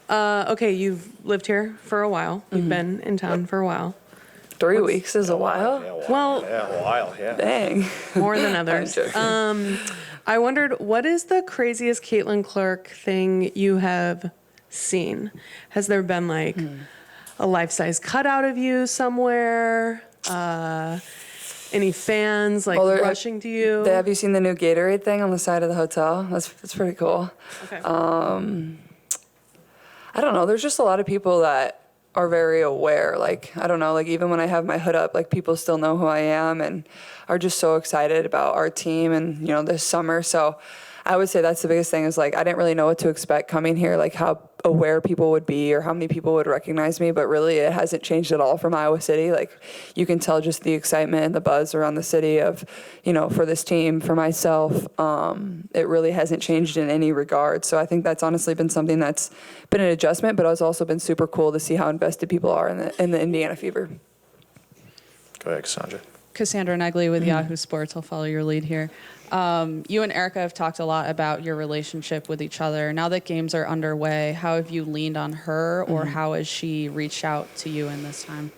Okay, you've lived here for a while. You've been in town for a while. 3 weeks is a while? Well, a while, yeah. Dang. more than others. I wondered, what is the craziest Caitlin Clark thing you have seen? Has there been like a life-size cutout of you somewhere? Any fans like rushing to you? Have you seen the new Gatorade thing on the side of the hotel? That's pretty cool. Okay. I don't know. There's just a lot of people that are very aware. Like, I don't know, like even when I have my hood up, like people still know who I am and are just so excited about our team and, you know, this summer. So I would say that's the biggest thing is like, I didn't really know what to expect coming here, like how aware people would be or how many people would recognize me, but really it hasn't changed at all from Iowa City. Like you can tell just the excitement and the buzz around the city of, you know, for this team, for myself, it really hasn't changed in any regard. So I think that's honestly been something that's been an adjustment, but it's also been super cool to see how invested people are in the Indiana Fever. Go ahead, Cassandra. Cassandra Negley with Yahoo Sports. I'll follow your lead here. You and Erica have talked a lot about your relationship with each other. Now that games are underway, how have you leaned on her or how has she reached out to you in this time?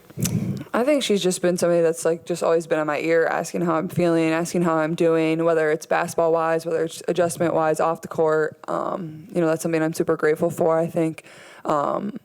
I think she's just been somebody that's like just always been in my ear, asking how I'm feeling, asking how I'm doing, whether it's basketball wise, whether it's adjustment wise, off the court. You know, that's something I'm super grateful for. I think on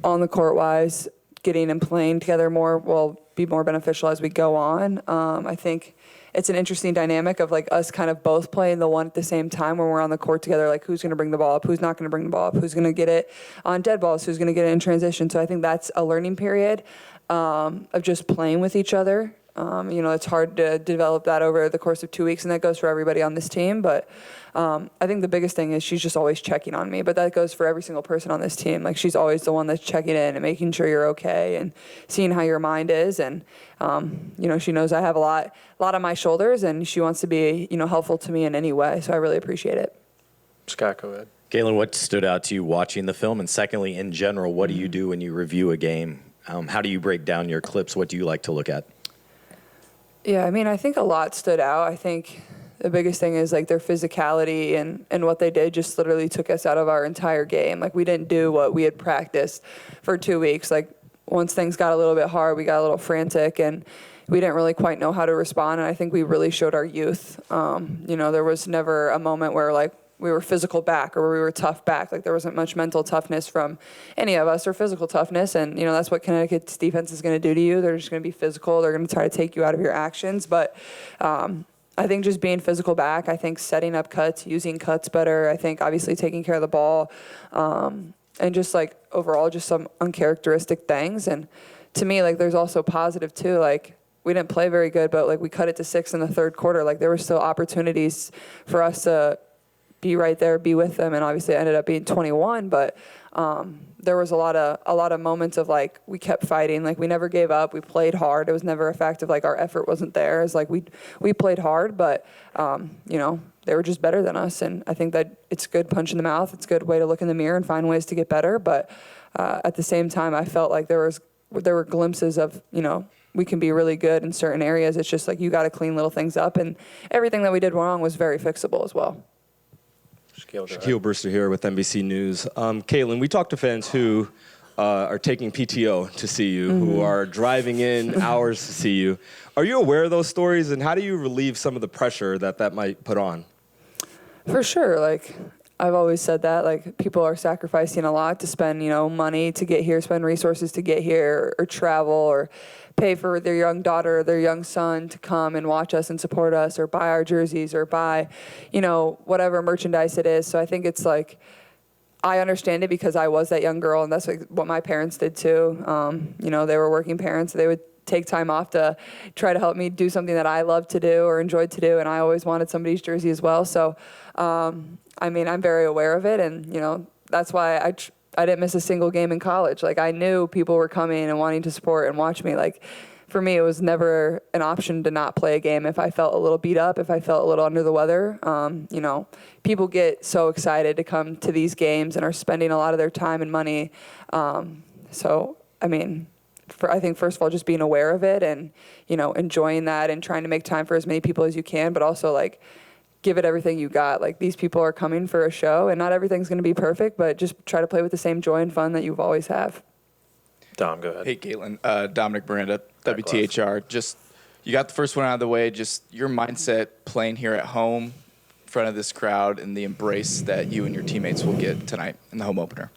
the court wise, getting and playing together more will be more beneficial as we go on. I think it's an interesting dynamic of like us kind of both playing the one at the same time when we're on the court together, like who's going to bring the ball up, who's not going to bring the ball up, who's going to get it on dead balls, who's going to get it in transition. So I think that's a learning period of just playing with each other. You know, it's hard to develop that over the course of 2 weeks, and that goes for everybody on this team. But I think the biggest thing is she's just always checking on me. But that goes for every single person on this team. Like she's always the one that's checking in and making sure you're okay and seeing how your mind is. And you know, she knows I have a lot on my shoulders, and she wants to be, you know, helpful to me in any way. So I really appreciate it. Scott, go ahead. Galen, what stood out to you watching the film? And secondly, in general, what do you do when you review a game? How do you break down your clips? What do you like to look at? Yeah, I mean, I think a lot stood out. I think the biggest thing is like their physicality and what they did just literally took us out of our entire game. Like we didn't do what we had practiced for 2 weeks. Like once things got a little bit hard, we got a little frantic and we didn't really quite know how to respond. And I think we really showed our youth. You know, there was never a moment where like we were physical back or we were tough back. Like there wasn't much mental toughness from any of us or physical toughness. And, you know, that's what Connecticut's defense is going to do to you. They're just going to be physical. They're going to try to take you out of your actions. But I think just being physical back, I think setting up cuts, using cuts better. I think obviously taking care of the ball and just like overall just some uncharacteristic things. And to me, like there's also positive too. Like we didn't play very good, but like we cut it to 6 in the third quarter. Like there were still opportunities for us to be right there, be with them, and obviously it ended up being 21. But there was a lot of moments of like we kept fighting, like we never gave up, we played hard. It was never a fact of like our effort wasn't there. It's like we played hard, but you know, they were just better than us. And I think that it's a good punch in the mouth. It's a good way to look in the mirror and find ways to get better. But at the same time, I felt like there were glimpses of, you know, we can be really good in certain areas. It's just like you got to clean little things up, and everything that we did wrong was very fixable as well. Shaquille Brewster here with NBC News. Caitlin, we talked to fans who are taking PTO to see you, who are driving in hours to see you. Are you aware of those stories, and how do you relieve some of the pressure that might put on? For sure. Like, I've always said that. Like, people are sacrificing a lot to spend, you know, money to get here, spend resources to get here, or travel, or pay for their young daughter or their young son to come and watch us and support us, or buy our jerseys, or buy, you know, whatever merchandise it is. So I think it's like, I understand it because I was that young girl, and that's like what my parents did too. You know, they were working parents. They would take time off to try to help me do something that I loved to do or enjoyed to do, and I always wanted somebody's jersey as well. So, I mean, I'm very aware of it, and, you know, that's why I didn't miss a single game in college. Like, I knew people were coming and wanting to support and watch me. Like, for me, it was never an option to not play a game if I felt a little beat up, if I felt a little under the weather. You know, people get so excited to come to these games and are spending a lot of their time and money. So, I mean, I think, first of all, just being aware of it and, you know, enjoying that and trying to make time for as many people as you can, but also, like, give it everything you got. Like, these people are coming for a show, and not everything's going to be perfect, but just try to play with the same joy and fun that you've always have. Dom, go ahead. Hey, Caitlin. Dominic Miranda, WTHR. Just, you got the first one out of the way. Just your mindset playing here at home in front of this crowd and the embrace that you and your teammates will get tonight in the home opener.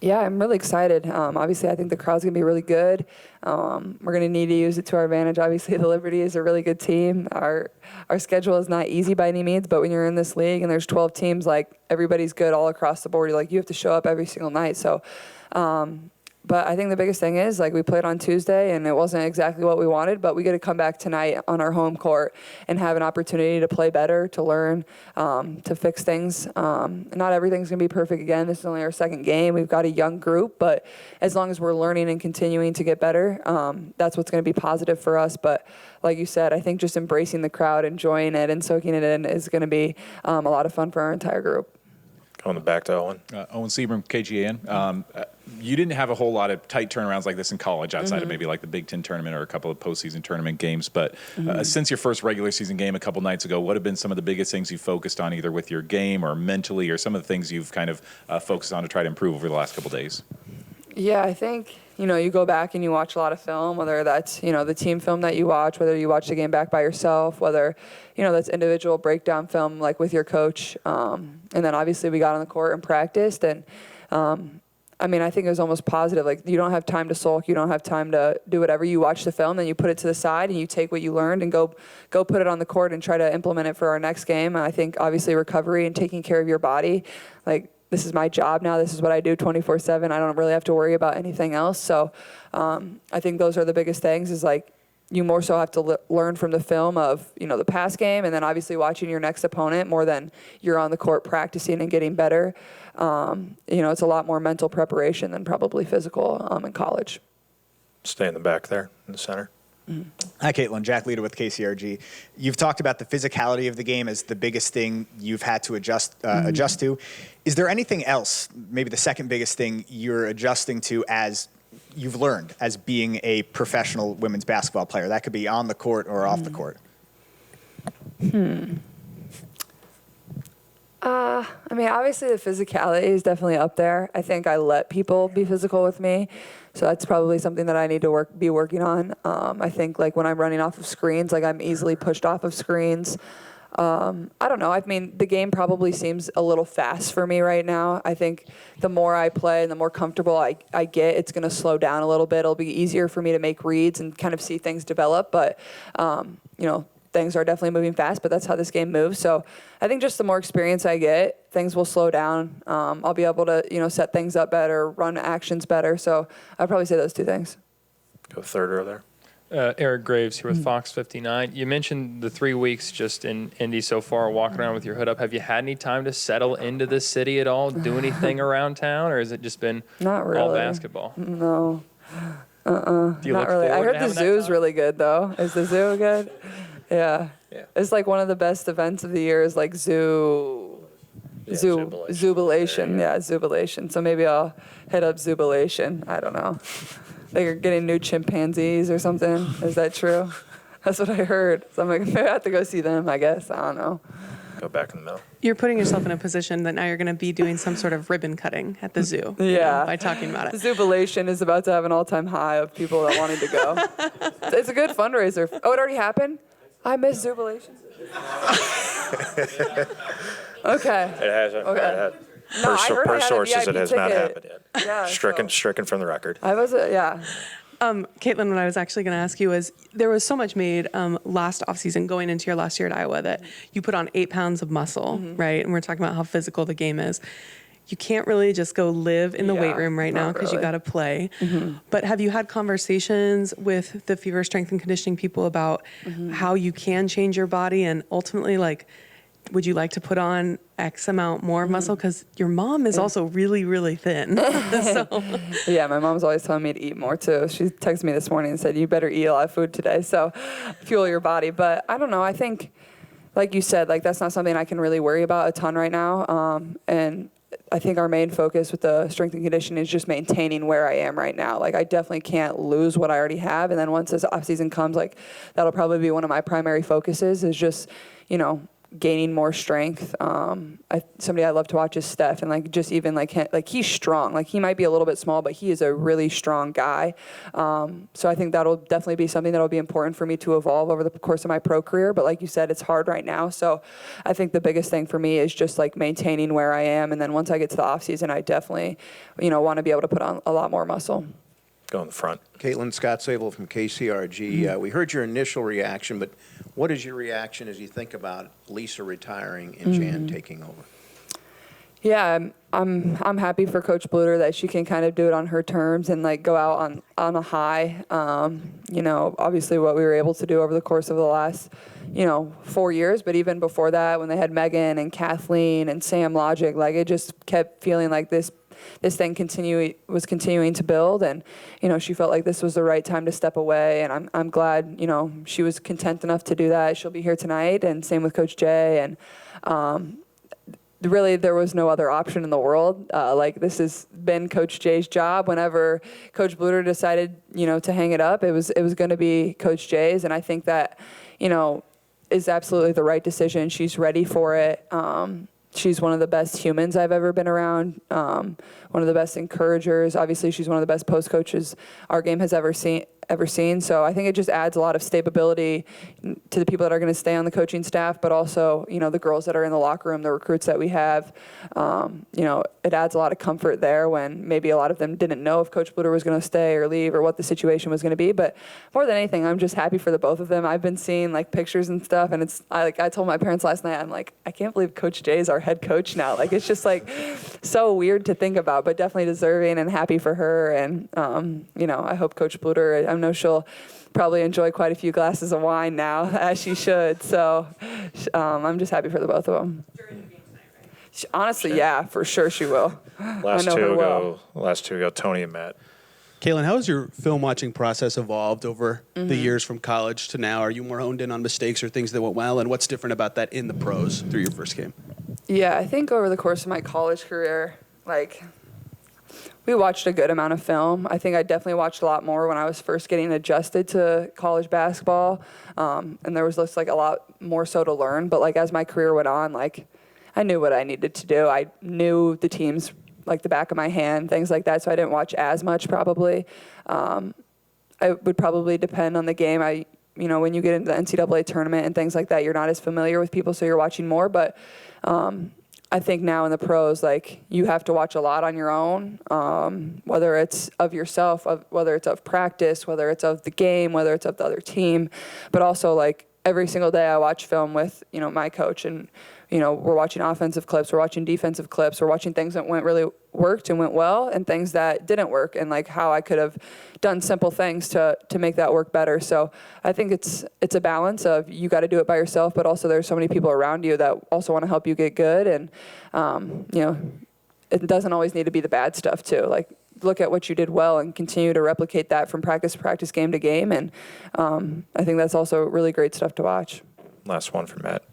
Yeah, I'm really excited. Obviously, I think the crowd's going to be really good. We're going to need to use it to our advantage. Obviously, the Liberty is a really good team. Our schedule is not easy by any means, but when you're in this league and there's 12 teams, like, everybody's good all across the board. You have to show up every single night. So, but I think the biggest thing is, like, we played on Tuesday, and it wasn't exactly what we wanted, but we get to come back tonight on our home court and have an opportunity to play better, to learn, to fix things. Not everything's going to be perfect again. This is only our second game. We've got a young group, but as long as we're learning and continuing to get better, that's what's going to be positive for us. But like you said, I think just embracing the crowd, enjoying it, and soaking it in is going to be a lot of fun for our entire group. Going back to Owen. Owen Seaborn, KGAN. You didn't have a whole lot of tight turnarounds like this in college outside of maybe like the Big Ten tournament or a couple of postseason tournament games. But since your first regular season game a couple nights ago, what have been some of the biggest things you focused on either with your game or mentally, or some of the things you've kind of focused on to try to improve over the last couple days? Yeah, I think, you go back and you watch a lot of film, whether that's, the team film that you watch, whether you watch the game back by yourself, whether, that's individual breakdown film, like with your coach. And then obviously we got on the court and practiced. And, I think it was almost positive. Like, you don't have time to sulk. You don't have time to do whatever. You watch the film, then you put it to the side and you take what you learned and go put it on the court and try to implement it for our next game. And I think obviously recovery and taking care of your body, like, this is my job now. This is what I do 24/7. I don't really have to worry about anything else. So I think those are the biggest things, is like, you more so have to learn from the film of, the past game, and then obviously watching your next opponent more than you're on the court practicing and getting better. It's a lot more mental preparation than probably physical in college. Stay in the back there in the center. Hi, Caitlin. Jack Leder with KCRG. You've talked about the physicality of the game as the biggest thing you've had to adjust to. Is there anything else, maybe the second biggest thing you're adjusting to as you've learned as being a professional women's basketball player? That could be on the court or off the court. Obviously the physicality is definitely up there. I think I let people be physical with me. So that's probably something that I need to be working on. I think, like, when I'm running off of screens, like, I'm easily pushed off of screens. I don't know. The game probably seems a little fast for me right now. I think the more I play and the more comfortable I get, it's going to slow down a little bit. It'll be easier for me to make reads and kind of see things develop. But, things are definitely moving fast, but that's how this game moves. So I think just the more experience I get, things will slow down. I'll be able to, set things up better, run actions better. So I'd probably say those two things. Go third row there. Eric Graves here with Fox 59. You mentioned the 3 weeks just in Indy so far, walking around with your hood up. Have you had any time to settle into the city at all, do anything around town, or has it just been Not really. all basketball? No. Do you Not look really. I forward heard to the having that zoo's time? really good, though. Is the zoo good? Yeah. It's like one of the best events of the year is like Zubilation. Yeah, Zubilation. So maybe I'll hit up Zubilation. I don't know. They're getting new chimpanzees or something. Is that true? That's what I heard. So I'm like, maybe I have to go see them, I guess. I don't know. Go back in the middle. You're putting yourself in a position that now you're going to be doing some sort of ribbon cutting at the zoo. Yeah. By talking about it. Zubilation is about to have an all-time high of people that wanted to go. It's a good fundraiser. Oh, it already happened? I miss Zubilation. Okay. It hasn't. Okay. No, I heard I Per had a sources, VIP it has not ticket. happened yet. Yeah, Stricken from the record. I was, yeah. Caitlin, what I was actually going to ask you is, there was so much made last offseason going into your last year at Iowa that you put on 8 pounds of muscle, right? And we're talking about how physical the game is. You can't really just go live in the weight room right now because you got to play. But have you had conversations with the Fever Strength and Conditioning people about how you can change your body, and ultimately, like, would you like to put on X amount more muscle? Because your mom is also really, really thin. So. Yeah, my mom's always telling me to eat more too. She texted me this morning and said, you better eat a lot of food today, so fuel your body. But I don't know, I think, like you said, like, that's not something I can really worry about a ton right now. And I think our main focus with the strength and conditioning is just maintaining where I am right now. Like, I definitely can't lose what I already have. And then once this off season comes, like, that'll probably be one of my primary focuses, is just, gaining more strength. Somebody I love to watch is Steph, and like just even like he's strong. Like he might be a little bit small, but he is a really strong guy. So I think that'll definitely be something that'll be important for me to evolve over the course of my pro career. But like you said, it's hard right now. So I think the biggest thing for me is just like maintaining where I am, and then once I get to the off season, I definitely, want to be able to put on a lot more muscle. Go in the front. Caitlin, Scott Sable from KCRG. We heard your initial reaction, but what is your reaction as you think about Lisa retiring and Jan taking over? Yeah, I'm happy for Coach Bluder that she can kind of do it on her terms and like go out on a high. Obviously what we were able to do over the course of the last 4 years, but even before that, when they had Megan and Kathleen and Sam Logic, like it just kept feeling like this thing was continuing to build, and she felt like this was the right time to step away, and I'm glad she was content enough to do that. She'll be here tonight, and same with Coach Jay, and really there was no other option in the world. Like this has been Coach Jay's job. Whenever Coach Bluder decided to hang it up, it was going to be Coach Jay's, and I think that is absolutely the right decision. She's ready for it. She's one of the best humans I've ever been around, one of the best encouragers. Obviously, she's one of the best post coaches our game has ever seen. So I think it just adds a lot of stability to the people that are going to stay on the coaching staff, but also, the girls that are in the locker room, the recruits that we have. It adds a lot of comfort there when maybe a lot of them didn't know if Coach Bluder was going to stay or leave or what the situation was going to be. But more than anything, I'm just happy for the both of them. I've been seeing like pictures and stuff, and I told my parents last night, I'm like, I can't believe Coach Jay is our head coach now. Like it's just like so weird to think about, but definitely deserving and happy for her. And I hope Coach Bluder, I know she'll probably enjoy quite a few glasses of wine now, as she should. So I'm just happy for the both of them. Honestly, yeah, for sure she will. Last two go Tony and Matt. Caitlin, how has your film watching process evolved over the years from college to now? Are you more honed in on mistakes or things that went well? And what's different about that in the pros through your first game? Yeah, I think over the course of my college career, we watched a good amount of film. I think I definitely watched a lot more when I was first getting adjusted to college basketball. And there was just a lot more so to learn. But as my career went on, I knew what I needed to do. I knew the teams like the back of my hand, things like that. So I didn't watch as much probably. It would probably depend on the game. When you get into the NCAA tournament and things like that, you're not as familiar with people, so you're watching more. But I think now in the pros, you have to watch a lot on your own, whether it's of yourself, whether it's of practice, whether it's of the game, whether it's of the other team. But also, every single day I watch film with, my coach, and, we're watching offensive clips, we're watching defensive clips, we're watching things that worked and went well, and things that didn't work, and how I could have done simple things to make that work better. So I think it's a balance of you got to do it by yourself, but also there's so many people around you that also want to help you get good, and it doesn't always need to be the bad stuff too. Look at what you did well and continue to replicate that from practice to practice, game to game, and I think that's also really great stuff to watch. Last one for Matt.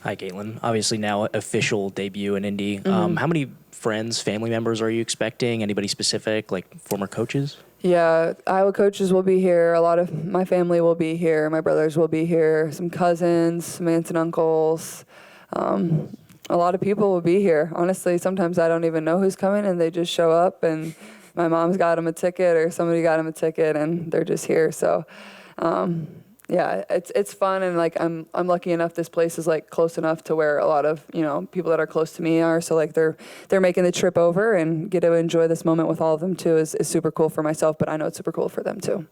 Hi, Caitlin. Obviously now official debut in Indy. How many friends, family members are you expecting? Anybody specific, former coaches? Yeah, Iowa coaches will be here. A lot of my family will be here. My brothers will be here. Some cousins, some aunts and uncles. A lot of people will be here. Honestly, sometimes I don't even know who's coming, and they just show up, and my mom's got them a ticket or somebody got them a ticket, and they're just here. So, yeah, it's fun, and I'm lucky enough this place is close enough to where a lot of people that are close to me are. So they're making the trip over and get to enjoy this moment with all of them too is super cool for myself, but I know it's super cool for them too.